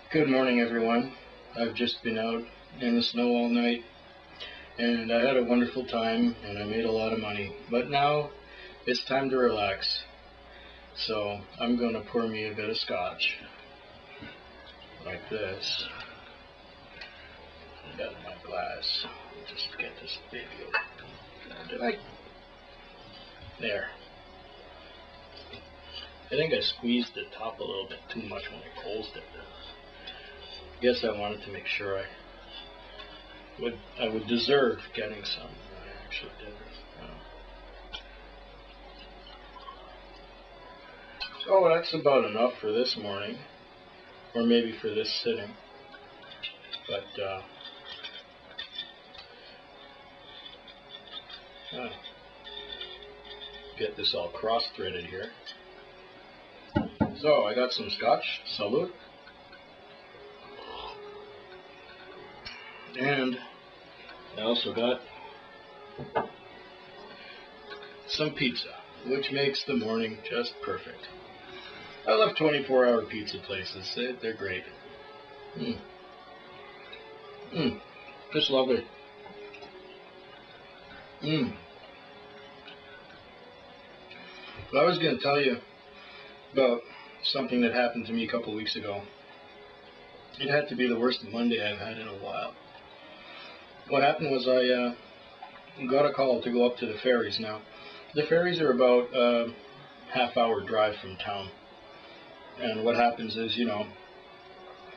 Good morning, everyone. I've just been out in the snow all night and I had a wonderful time and I made a lot of money. But now it's time to relax. So I'm going to pour me a bit of scotch like this. Got my glass. Just get this baby open. Did I? There. I think I squeezed the top a little bit too much when I closed it. Guess I wanted to make sure I would deserve getting some. I actually did. Oh, that's about enough for this morning, or maybe for this sitting. But get this all cross-threaded here. So I got some scotch, salute, and I also got some pizza, which makes the morning just perfect. I love 24-hour pizza places. They're great. Just love it. Well, I was going to tell you about something that happened to me a couple weeks ago. It had to be the worst Monday I've had in a while. What happened was I got a call to go up to the ferries. Now, the ferries are about a half-hour drive from town. And what happens is,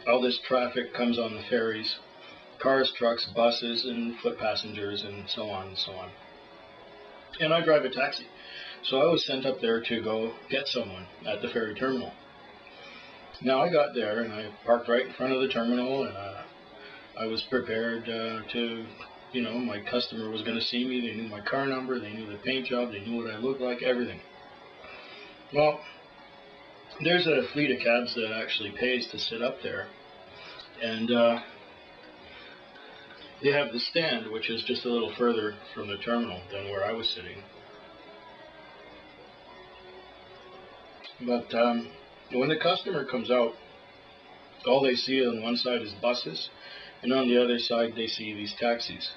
all this traffic comes on the ferries. Cars, trucks, buses, and foot passengers, and so on and so on. And I drive a taxi. So I was sent up there to go get someone at the ferry terminal. Now I got there and I parked right in front of the terminal, and I was prepared to, my customer was going to see me. They knew my car number, they knew the paint job, they knew what I looked like, everything. Well, there's a fleet of cabs that actually pays to sit up there, and they have the stand, which is just a little further from the terminal than where I was sitting. But when the customer comes out, all they see on one side is buses, and on the other side they see these taxis.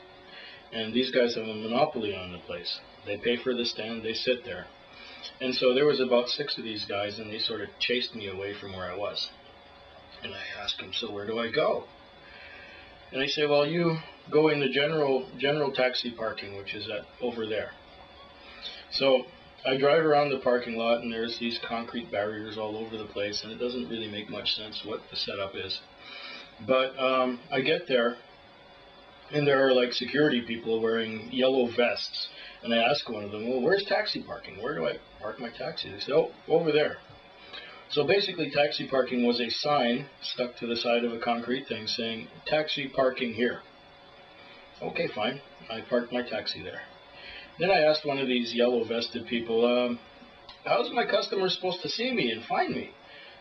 And these guys have a monopoly on the place. They pay for the stand, they sit there. And so there was about 6 of these guys, and they sort of chased me away from where I was. And I asked them, so where do I go? And they say, well, you go in the general taxi parking, which is over there. So I drive around the parking lot, and there's these concrete barriers all over the place, and it doesn't really make much sense what the setup is. But I get there, and there are like security people wearing yellow vests. And I ask one of them, well, where's taxi parking? Where do I park my taxi? They said, oh, over there. So basically, taxi parking was a sign stuck to the side of a concrete thing saying, taxi parking here. Okay, fine. I parked my taxi there. Then I asked one of these yellow-vested people, how's my customer supposed to see me and find me?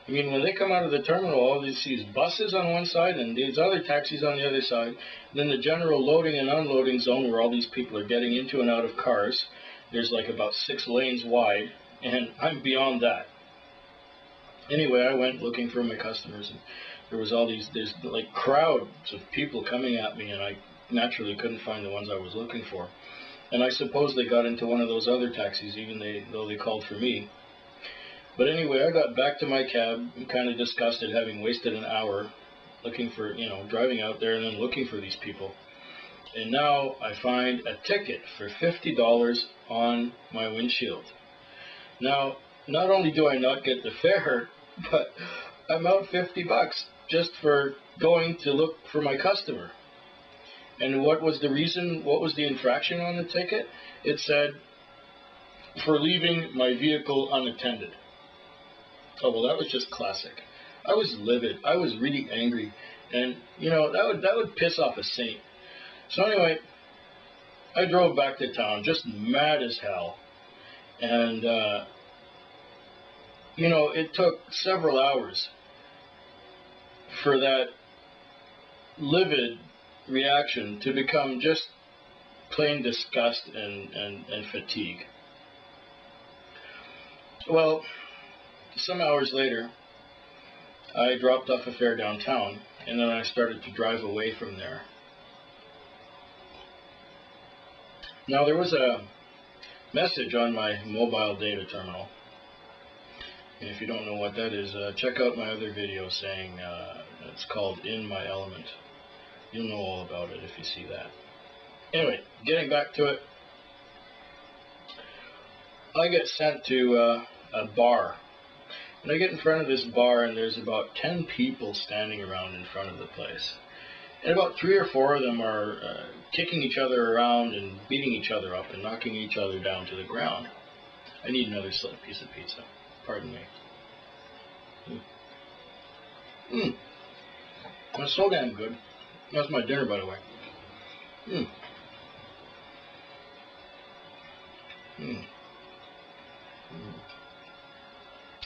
I mean, when they come out of the terminal, all they see is buses on one side and these other taxis on the other side. Then the general loading and unloading zone where all these people are getting into and out of cars. There's like about 6 lanes wide, and I'm beyond that. Anyway, I went looking for my customers, and there was there's like crowds of people coming at me, and I naturally couldn't find the ones I was looking for. And I suppose they got into one of those other taxis, though they called for me. But anyway, I got back to my cab, kind of disgusted, having wasted an hour looking for, driving out there and then looking for these people. And now I find a ticket for $50 on my windshield. Now, not only do I not get the fare, but I'm out $50 just for going to look for my customer. And what was the reason? What was the infraction on the ticket? It said, for leaving my vehicle unattended. Oh, well, that was just classic. I was livid. I was really angry. And, that would piss off a saint. So anyway, I drove back to town, just mad as hell. And, it took several hours for that livid reaction to become just plain disgust and fatigue. Well, some hours later, I dropped off a fare downtown, and then I started to drive away from there. Now, there was a message on my mobile data terminal, and if you don't know what that is, check out my other video saying it's called In My Element. You'll know all about it if you see that. Anyway, getting back to it, I get sent to a bar. And I get in front of this bar, and there's about 10 people standing around in front of the place. And about 3 or 4 of them are kicking each other around and beating each other up and knocking each other down to the ground. I need another piece of pizza. Pardon me. That's so damn good. That's my dinner, by the way.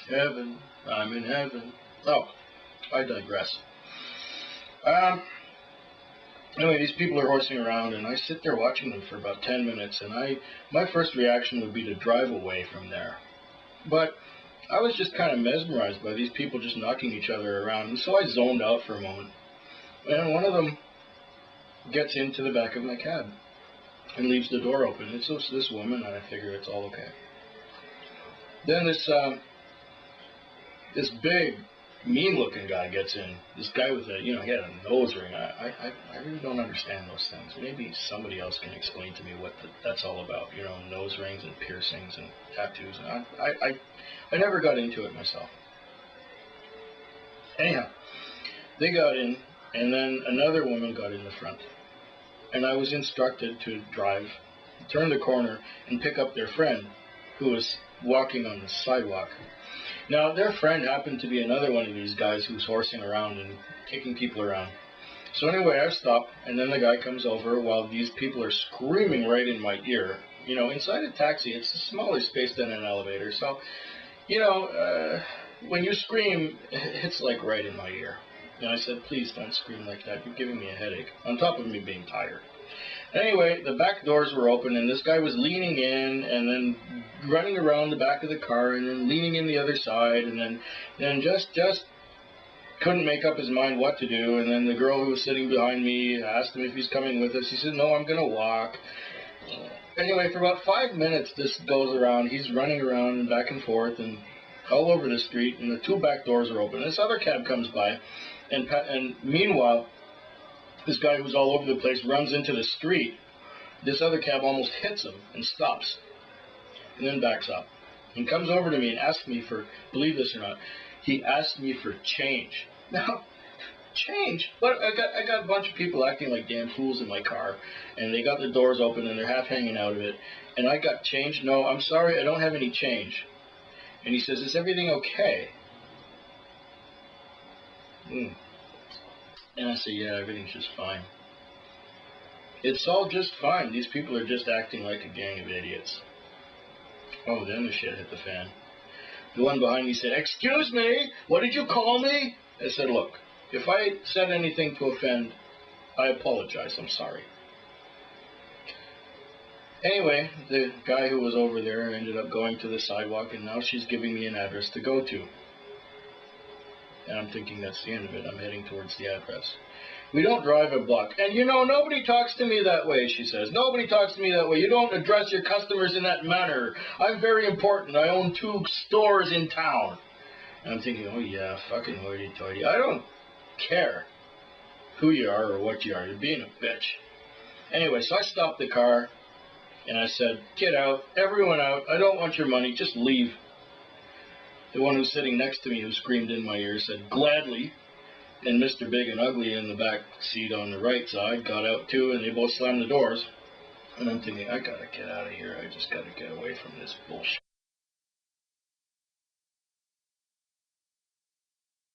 Heaven, I'm in heaven. Oh, I digress. Anyway, these people are horsing around, and I sit there watching them for about 10 minutes, and my first reaction would be to drive away from there. But I was just kind of mesmerized by these people just knocking each other around, and so I zoned out for a moment. And one of them gets into the back of my cab and leaves the door open. It's this woman, and I figure it's all okay. Then this big, mean-looking guy gets in. This guy with he had a nose ring. I really don't understand those things. Maybe somebody else can explain to me what that's all about. Nose rings and piercings and tattoos. I never got into it myself. Anyhow, they got in, and then another woman got in the front. And I was instructed to drive, turn the corner, and pick up their friend, who was walking on the sidewalk. Now, their friend happened to be another one of these guys who's horsing around and kicking people around. So anyway, I stop, and then the guy comes over while these people are screaming right in my ear. Inside a taxi, it's a smaller space than an elevator. So, when you scream, it's like right in my ear. And I said, please don't scream like that. You're giving me a headache, on top of me being tired. Anyway, the back doors were open, and this guy was leaning in and then running around the back of the car and then leaning in the other side, and then just couldn't make up his mind what to do. And then the girl who was sitting behind me asked him if he's coming with us. He said, no, I'm going to walk. Anyway, for about 5 minutes, this goes around. He's running around and back and forth and all over the street, and the 2 back doors are open. This other cab comes by, and meanwhile, this guy who's all over the place runs into the street. This other cab almost hits him and stops, and then backs up, and comes over to me and asks me for, believe this or not, he asked me for change. Now, change? But I got a bunch of people acting like damn fools in my car, and they got the doors open and they're half hanging out of it, and I got change? No, I'm sorry, I don't have any change. And he says, is everything okay? And I say, yeah, everything's just fine. It's all just fine. These people are just acting like a gang of idiots. Oh, then the shit hit the fan. The one behind me said, excuse me, what did you call me? I said, look, if I said anything to offend, I apologize. I'm sorry. Anyway, the guy who was over there ended up going to the sidewalk, and now she's giving me an address to go to. And I'm thinking that's the end of it. I'm heading towards the address. We don't drive a block. And nobody talks to me that way, she says. Nobody talks to me that way. You don't address your customers in that manner. I'm very important. I own 2 stores in town. And I'm thinking, oh yeah, fucking hoity-toity. I don't care who you are or what you are. You're being a bitch. Anyway, so I stopped the car, and I said, get out. Everyone out. I don't want your money. Just leave. The one who's sitting next to me, who screamed in my ear, said, gladly. And Mr. Big and Ugly in the back seat on the right side got out too, and they both slammed the doors. And I'm thinking, I gotta get out of here. I just gotta get away from this bullshit.